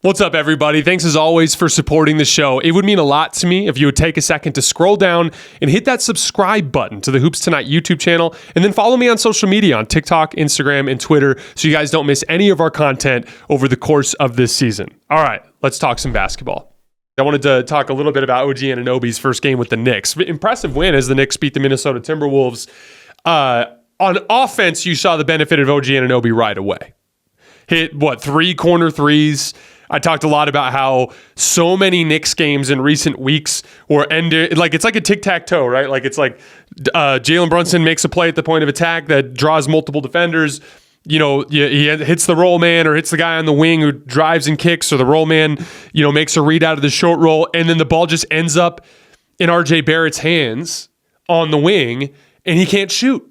What's up, everybody? Thanks as always for supporting the show. It would mean a lot to me if you would take a second to scroll down and hit that subscribe button to the Hoops Tonight YouTube channel, and then follow me on social media on TikTok, Instagram, and Twitter so you guys don't miss any of our content over the course of this season. All right, let's talk some basketball. I wanted to talk a little bit about OG Anunoby's first game with the Knicks. Impressive win as the Knicks beat the Minnesota Timberwolves. On offense, you saw the benefit of OG Anunoby right away. Hit, 3 corner threes. I talked a lot about how so many Knicks games in recent weeks were ended, like it's like a tic-tac-toe, right? Like it's like Jalen Brunson makes a play at the point of attack that draws multiple defenders. You know, he hits the roll man or hits the guy on the wing who drives and kicks, or the roll man, makes a read out of the short roll, and then the ball just ends up in RJ Barrett's hands on the wing, and he can't shoot,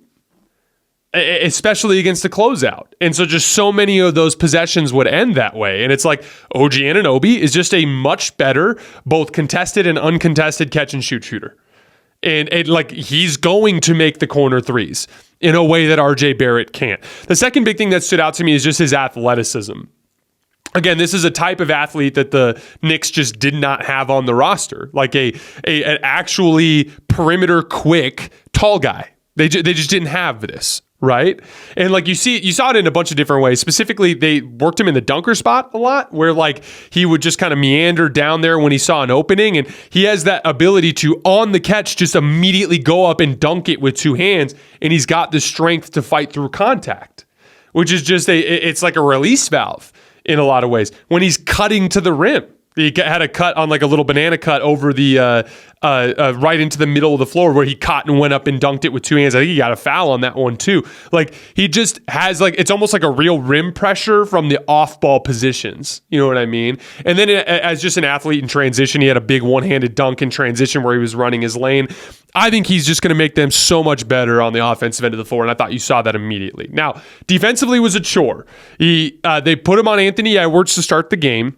especially against the closeout. And so just so many of those possessions would end that way. And it's like OG Anunoby is just a much better, both contested and uncontested catch and shoot shooter. And like he's going to make the corner threes in a way that RJ Barrett can't. The second big thing that stood out to me is just his athleticism. Again, this is a type of athlete that the Knicks just did not have on the roster, like an actually perimeter quick tall guy. They just didn't have this. Right? And like you saw it in a bunch of different ways. Specifically, they worked him in the dunker spot a lot, where like he would just kind of meander down there when he saw an opening, and he has that ability to, on the catch, just immediately go up and dunk it with two hands, and he's got the strength to fight through contact, which is just it's like a release valve in a lot of ways. When he's cutting to the rim, he had a cut on like a little banana cut over the right into the middle of the floor where he caught and went up and dunked it with two hands. I think he got a foul on that one too. Like he just has it's almost like a real rim pressure from the off-ball positions. You know what I mean? And then as just an athlete in transition, he had a big one-handed dunk in transition where he was running his lane. I think he's just going to make them so much better on the offensive end of the floor, and I thought you saw that immediately. Now, defensively was a chore. They put him on Anthony Edwards to start the game.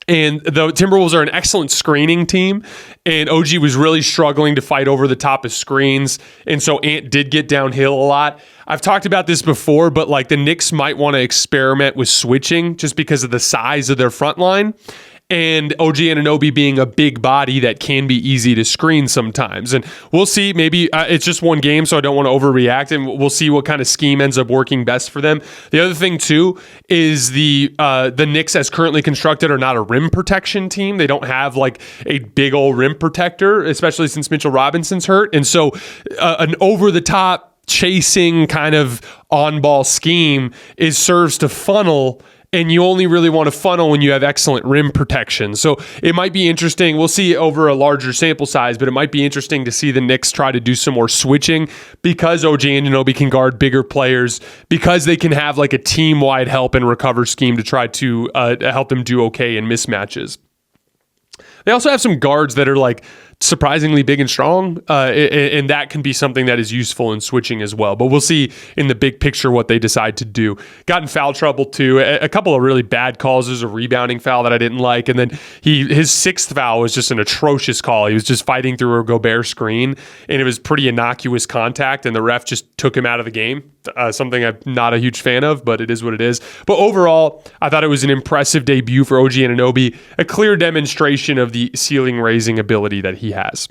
And the Timberwolves are an excellent screening team, and OG was really struggling to fight over the top of screens, and so Ant did get downhill a lot. I've talked about this before, but like the Knicks might want to experiment with switching just because of the size of their front line, and OG Anunoby being a big body that can be easy to screen sometimes. And we'll see. Maybe it's just one game, so I don't want to overreact, and we'll see what kind of scheme ends up working best for them. The other thing, too, is the Knicks, as currently constructed, are not a rim protection team. They don't have like a big old rim protector, especially since Mitchell Robinson's hurt. And so an over-the-top chasing kind of on-ball scheme serves to funnel, and you only really want to funnel when you have excellent rim protection. So it might be interesting. We'll see over a larger sample size, but it might be interesting to see the Knicks try to do some more switching because OG Anunoby can guard bigger players, because they can have like a team-wide help and recover scheme to try to help them do okay in mismatches. They also have some guards that are like surprisingly big and strong, and that can be something that is useful in switching as well. But we'll see in the big picture what they decide to do. Got in foul trouble too. A couple of really bad calls. There's a rebounding foul that I didn't like, and then his sixth foul was just an atrocious call. He was just fighting through a Gobert screen, and it was pretty innocuous contact, and the ref just took him out of the game. Something I'm not a huge fan of, but it is what it is. But overall, I thought it was an impressive debut for OG Anunoby, a clear demonstration of the ceiling-raising ability that he has.